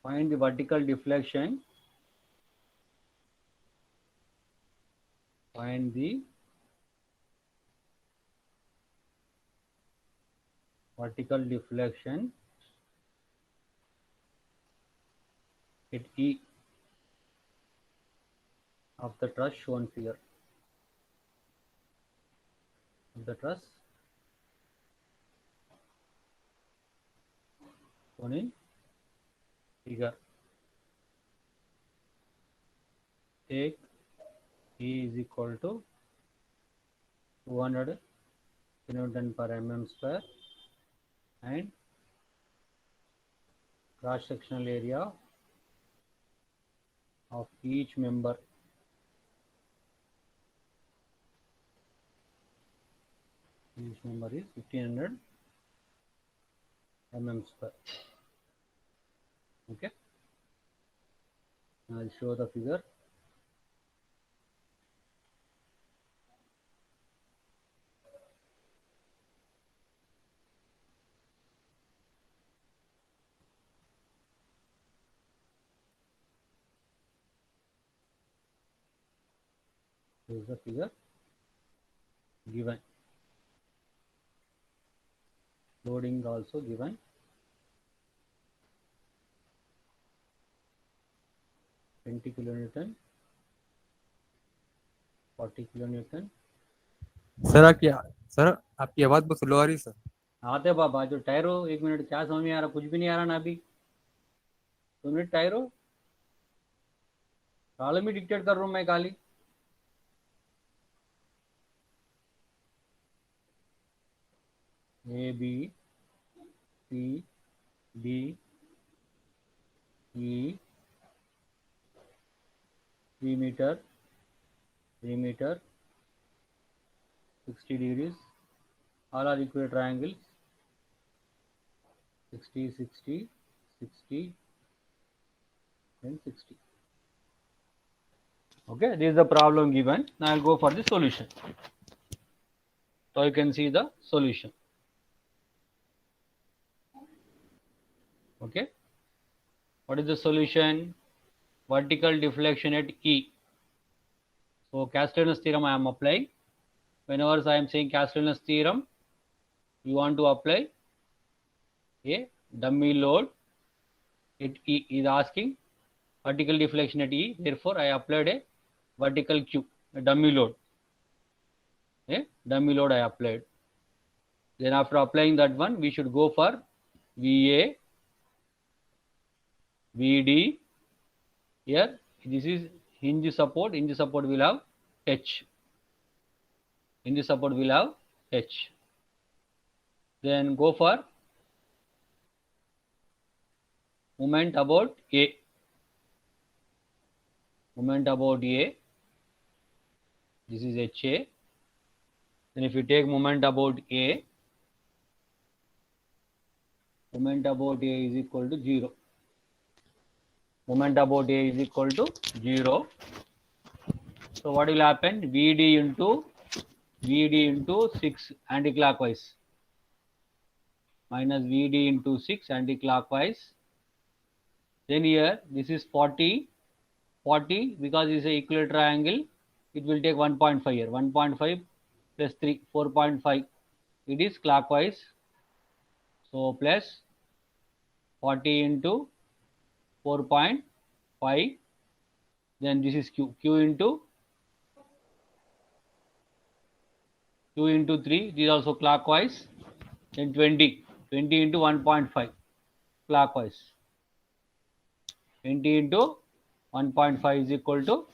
Find the vertical deflection. Find the vertical deflection at E of the truss shown figure. Of the truss shown in figure. Take E is equal to 200 kilonewton per mm square and cross sectional area of each member is 1500 mm square. Okay, I'll show the figure. This is the figure given. Loading also given. kilonewton, 40 kilonewton. Sir आपकी आवाज बहुत slow आ रही है sir. आते बाबा जो टायरो 1 minute, क्या समझ में आ रहा? कुछ भी नहीं आ रहा ना अभी। 2 मिनट टायरो कॉलम ही डिक्टेट कर रहा हूँ मैं खाली। A B C D E 3 metre 60 degrees. All are equal triangles. 60 60 60 and 60. Okay, this is the problem given. Now I'll go for the solution. So you can see the solution. Okay, what is the solution? Vertical deflection at E. So Castellan's theorem I am applying. Whenever I am saying Castellan's theorem, you want to apply a dummy load at E. Is asking vertical deflection at E. Therefore, I applied a vertical Q, a dummy load. A dummy load I applied. Then after applying that one, we should go for VA, VD. Here, this is hinge support. Hinge support will have H. Hinge support will have H. Then go for moment about A. Moment about A. This is HA. Then if you take moment about A, moment about A is equal to 0. Moment about A is equal to 0. So what will happen? VD into 6 anti-clockwise minus VD into 6 anti-clockwise. Then here this is 40 because it is an equilateral triangle. It will take 1.5 here. 1.5 plus 3, 4.5. It is clockwise. So plus 40 into 4.5. Then this is Q. Q into 3. This is also clockwise. Then 20 into 1.5 clockwise. 20 into 1.5 is equal to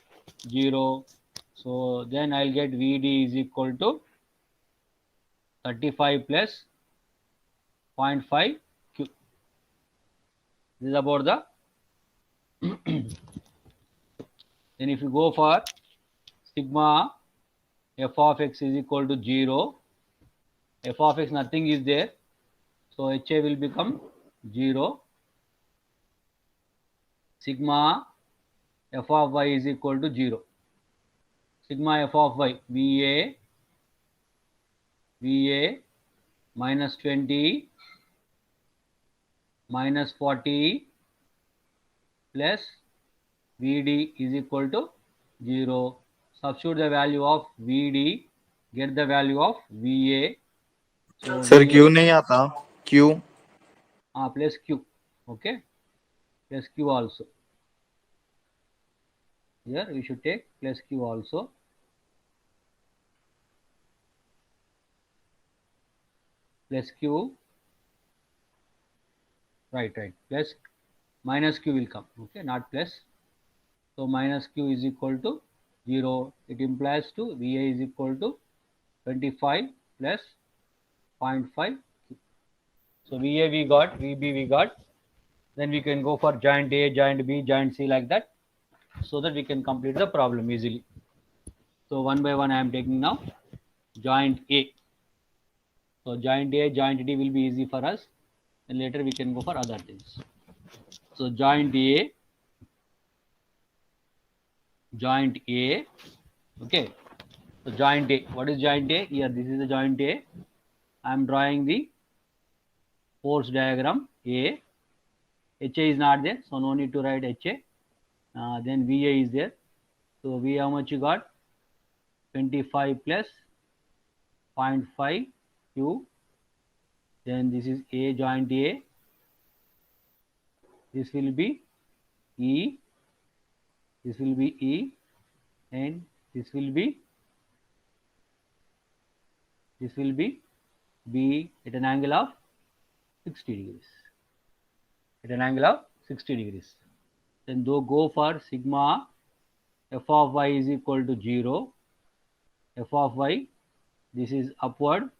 0. So then I'll get VD is equal to 35 plus 0.5 Q. This is about the then if you go for sigma f of x is equal to 0, f of x nothing is there, so HA will become 0. Sigma f of y is equal to 0. Sigma f of y, VA minus 20 minus 40 plus Vd is equal to 0. Substitute the value of Vd, get the value of Va. So sir Va Q नहीं आता, Q plus Q. Okay, plus Q also. Here we should take plus Q also. Plus Q, right, plus minus Q will come, okay, not plus. So minus Q is equal to 0. It implies to Va is equal to 25 plus 0.5 Q. So Va we got, Vb we got. Then we can go for joint A, joint B, joint C like that, so that we can complete the problem easily. So one by one I am taking now joint A. So joint A, joint D will be easy for us, and later we can go for other things. So joint A, okay. So joint A, what is joint A? Here this is the joint A. I am drawing the force diagram A. HA is not there, so no need to write HA. Then VA is there. So V how much you got? 25 plus 0.5 Q. Then this is A, joint A. This will be E. This will be E, and this will be B at an angle of 60 degrees. At an angle of 60 degrees. Then go for sigma f of y is equal to 0. F of y, this is upward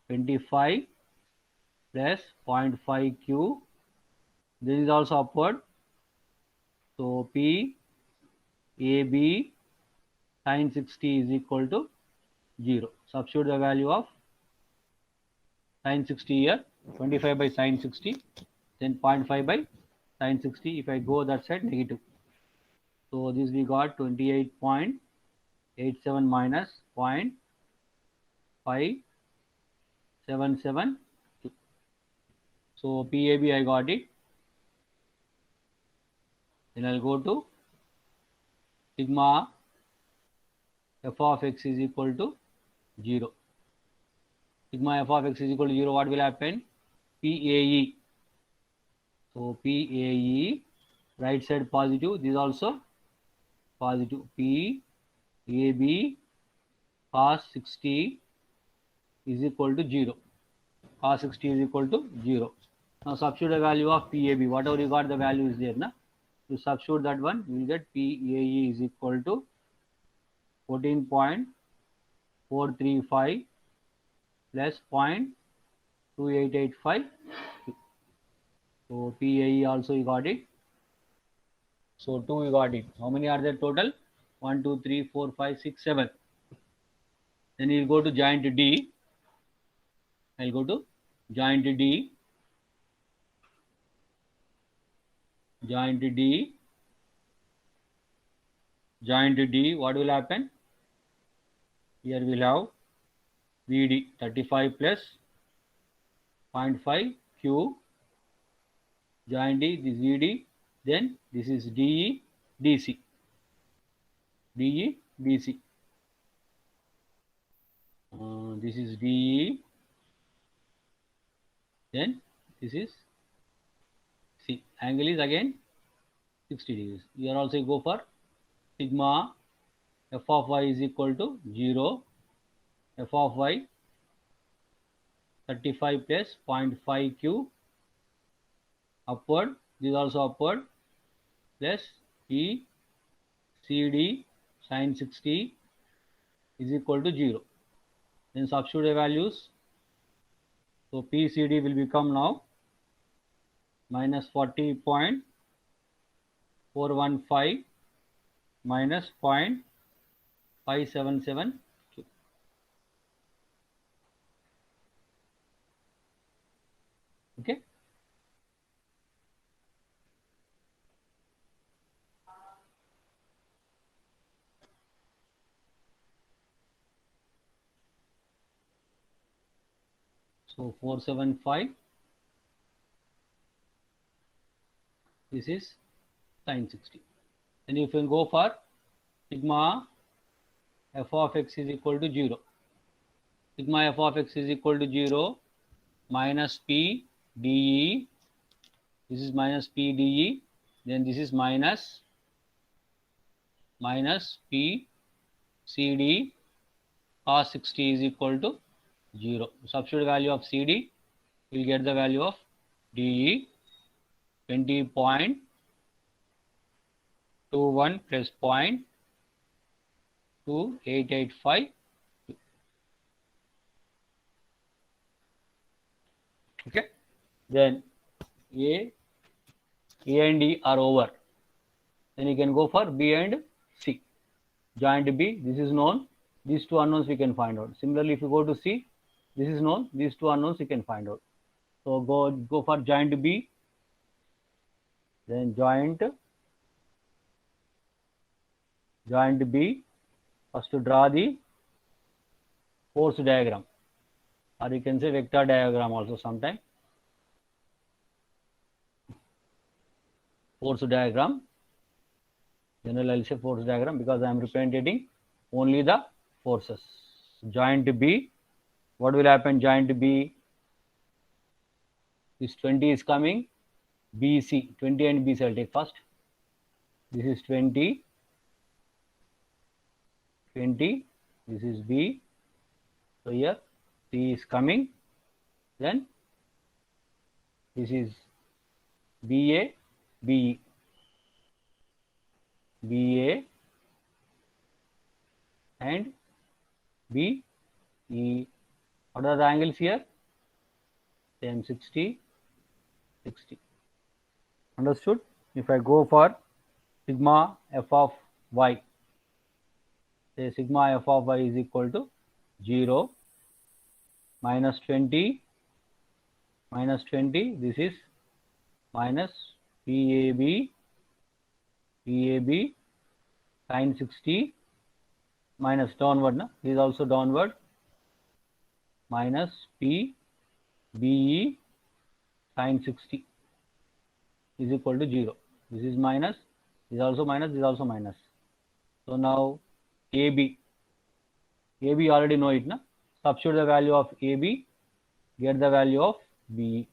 25 plus 0.5 Q. This is also upward. So P AB sin 60 is equal to 0. Substitute the value of sin 60 here, 25 by sin 60, then 0.5 by sin 60. If I go that side, negative. So this we got 28.87 minus 0.577. So PAB I got it. Then I'll go to sigma f of x is equal to 0. Sigma f of x is equal to 0, what will happen? PAE. So PAE, right side positive, this also positive. PAB cos 60 is equal to 0. Cos 60 is equal to 0. Now substitute the value of PAB. Whatever you got, the value is there. Na? You substitute that one, you will get PAE is equal to 14.435 plus 0.2885. So PAE also you got it. So 2 you got it. How many are there total? 1, 2, 3, 4, 5, 6, 7. Then you go to joint D. I'll go to joint D. Joint D. Joint D. What will happen? Here we'll have VD 35 plus 0.5 Q. Joint D. This VD. Then this is DE DC. DE DC. This is DE. Then this is C. Angle is again 60 degrees. Here also you go for sigma f of y is equal to 0. F of y 35 plus 0.5 Q. Upward. This is also upward. Plus E CD sin 60 is equal to 0. Then substitute the values. So PCD will become now minus 40.415 minus 0.577 Q. Okay. So 475. This is sine 60. Then if you go for sigma f of x is equal to 0. Sigma f of x is equal to 0 minus p dE. This is minus p dE. Then this is minus p cd cos 60 is equal to 0. Substitute value of cd, we will get the value of dE 20.21 plus 0.2885. Okay. Then A and D are over. Then you can go for B and C. Joint B, this is known. These two unknowns we can find out. Similarly, if you go to C, this is known. These two unknowns you can find out. So go for joint B. Then joint B. First to draw the force diagram, or you can say vector diagram also sometime. Force diagram. Generally, I'll say force diagram because I am representing only the forces. Joint B. What will happen? Joint B. This 20 is coming. BC. 20 and BC I'll take first. This is 20. 20. This is B. So here C is coming. Then this is BA, BE. BA and BE. What are the angles here? Same 60, 60. Understood? If I go for sigma f of y, say sigma f of y is equal to 0 minus 20, this is minus PAB sine 60 minus downward, na? This is also downward, minus PBE sine 60 is equal to 0. This is minus, this is also minus, this is also minus. So now AB already know it, na? Substitute the value of AB, get the value of BE.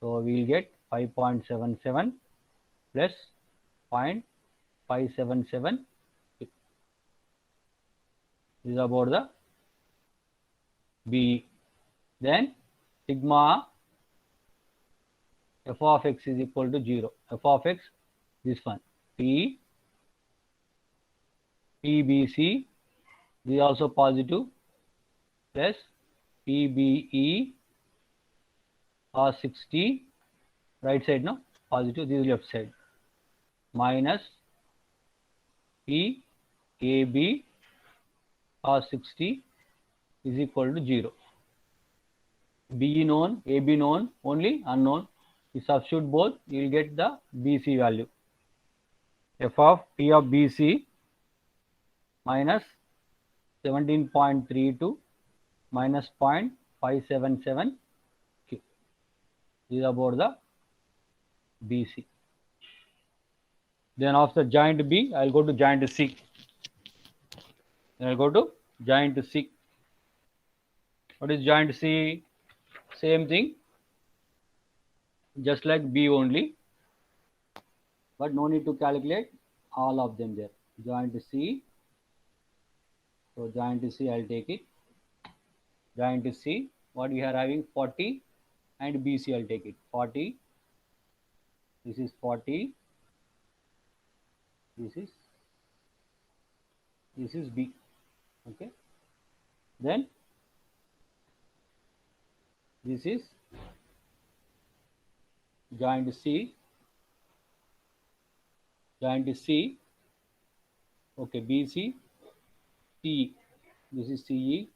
So we will get 5.77 plus 0.577. This is about the BE. Then sigma f of x is equal to 0. F of x, this one, PBC, this is also positive, plus PBE cos 60, right side, no? Positive, this is left side, minus PAB cos 60 is equal to 0. BE known, AB known, only unknown. You substitute both, you will get the BC value. F of P of BC minus 17.32 minus 0.577 Q. This is about the BC. Then after joint B, I will go to joint C. What is joint C? Same thing, just like B only, but no need to calculate all of them there. Joint C. So joint C, I'll take it. Joint C, what we are having 40, and BC, I'll take it 40. This is 40. This is B. Okay. Then this is joint C. Okay, BC, CE. This is CE.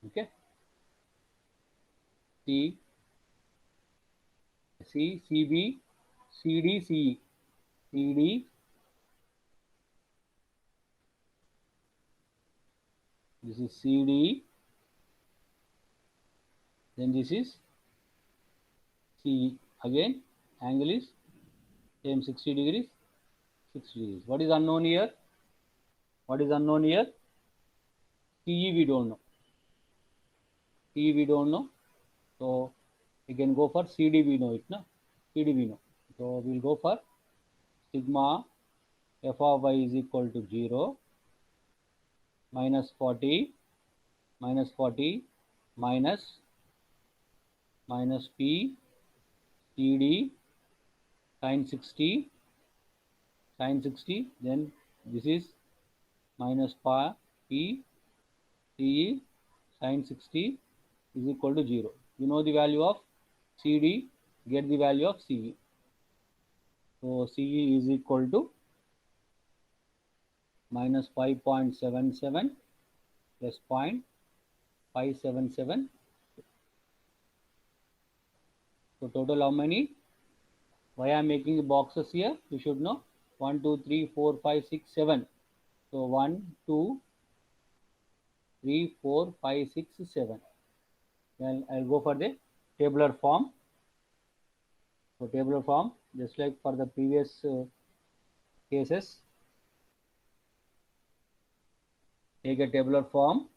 Okay. CB, CD, CE. CD, this is CD, then this is CE. Again, angle is same 60 degrees, 60 degrees. What is unknown here? What is unknown here? CE we don't know. CE we don't know. So we can go for CD we know it, no? CD we know. So we'll go for sigma f of y is equal to 0 minus 40 minus P CD sin 60, then this is minus P CE sin 60 is equal to 0. You know the value of CD, get the value of CE. So CE is equal to minus 5.77 plus 0.577. So total how many? Why I am making the boxes here? You should know. 1, 2, 3, 4, 5, 6, 7. So 1, 2, 3, 4, 5, 6, 7. Then I'll go for the tabular form. So tabular form, just like for the previous cases. Take a tabular form.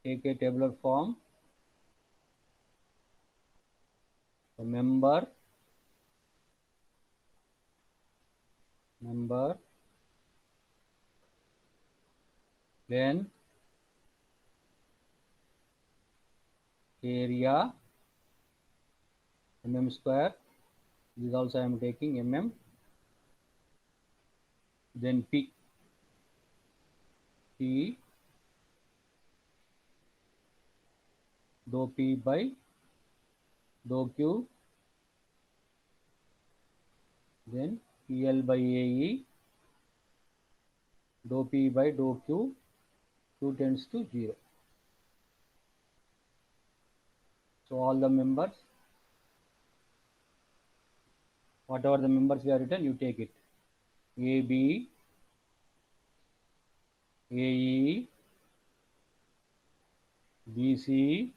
Take a tabular form. So member, then area, mm square. This also I am taking mm. Then P dou P by dou Q, then PL by AE, dou P by dou Q, Q tends to 0. So all the members, whatever the members we have written, you take it. AB, AE, BC,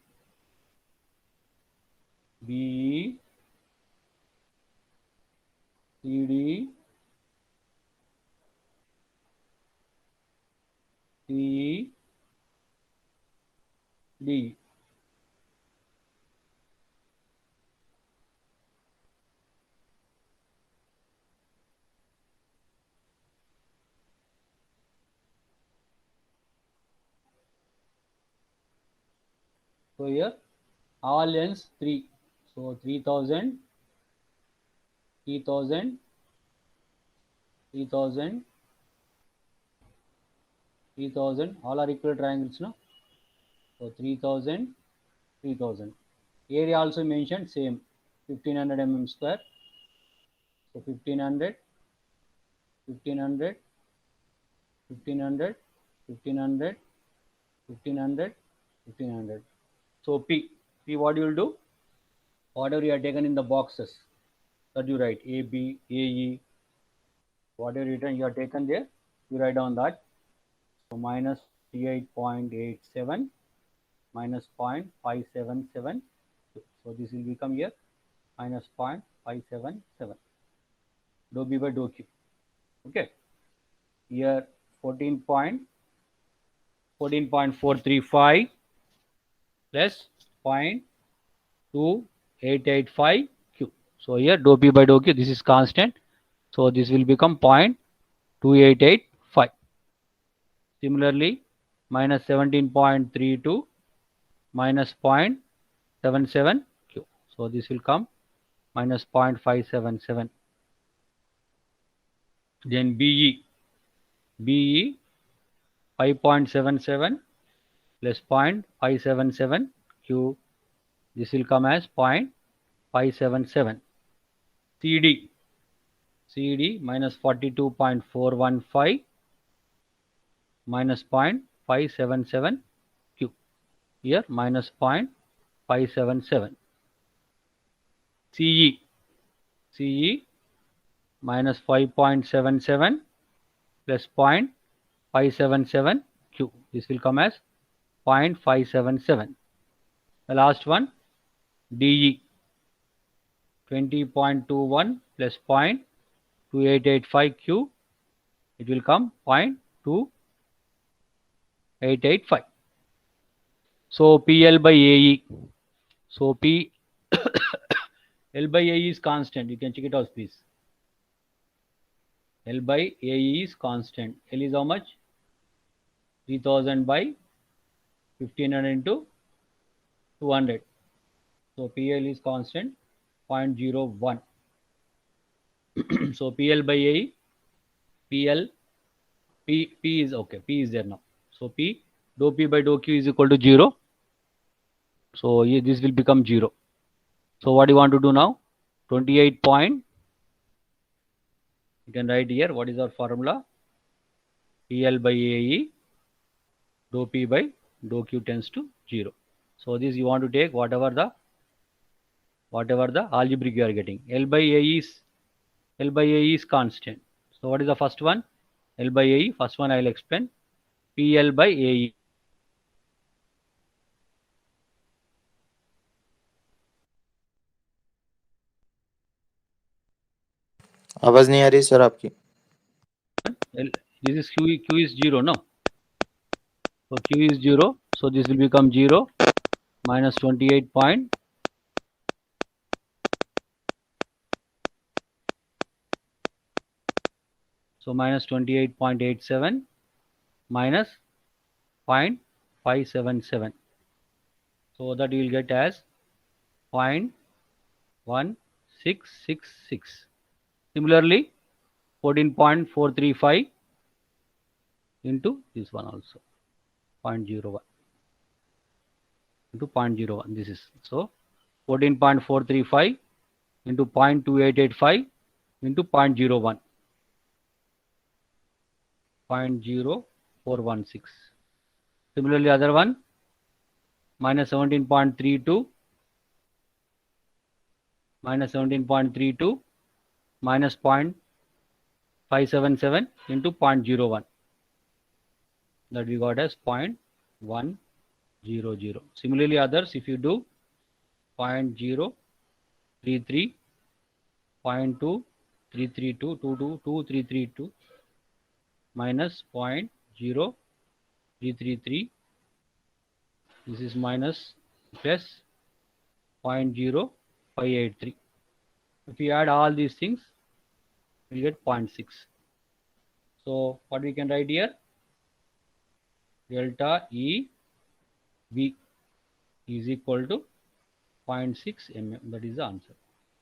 BE, CD, CE, D. So here all lengths 3. So 3000, 3000, 3000, 3000, all are equal triangles, no? So 3000, 3000. Area also mentioned same, 1500 mm square. So 1500, 1500, 1500, 1500, 1500, 1500. So P what you will do? Whatever you have taken in the boxes, that you write A, B, A, E, whatever written you have taken there, you write down that. So minus 38.87 minus 0.577. So this will become here minus 0.577. Dou B by dou Q. Okay. Here 14.435 plus 0.2885 Q. So here dou P by dou Q, this is constant. So this will become 0.2885. Similarly, minus 17.32 minus 0.77 Q. So this will come minus 0.577. Then BE 5.77 plus 0.577 Q. This will come as 0.577. CD minus 42.415 minus 0.577 Q. Here minus 0.577. CE minus 5.77 plus 0.577 Q. This will come as 0.577. The last one, DE 20.21 plus 0.2885 Q. It will come 0.2885. So PL by AE. So P L by AE is constant. You can check it out, please. L by AE is constant. L is how much? 3000 by 1500 into 200. So PL is constant 0.01. So PL by AE, PL, P is okay. P is there now. So P, dou P by dou Q is equal to 0. So this will become 0. So what do you want to do now? 28 point. You can write here. What is our formula? PL by AE, dou P by dou Q tends to 0. So this you want to take whatever the algebraic you are getting. L by AE is constant. So what is the first one? L by AE. First one I will explain. PL by AE. आवाज नहीं आ रही sir आपकी। This is Q is 0, no? So Q is 0. So this will become 0 minus 28 point. So minus 28.87 minus 0.577. So that you will get as 0.1666. Similarly, 14.435 into this one also 0.01 into 0.01. This is so 14.435 into 0.2885 into 0.01. 0.0416. Similarly, other one minus 17.32 minus 17.32 minus 0.577 into 0.01. That we got as 0.100. Similarly, others, if you do 0.033, 0.2332 minus 0.0333, this is minus plus 0.0583. If you add all these things, we get 0.6. So what we can write here? Delta E V is equal to 0.6 mm. That is the answer.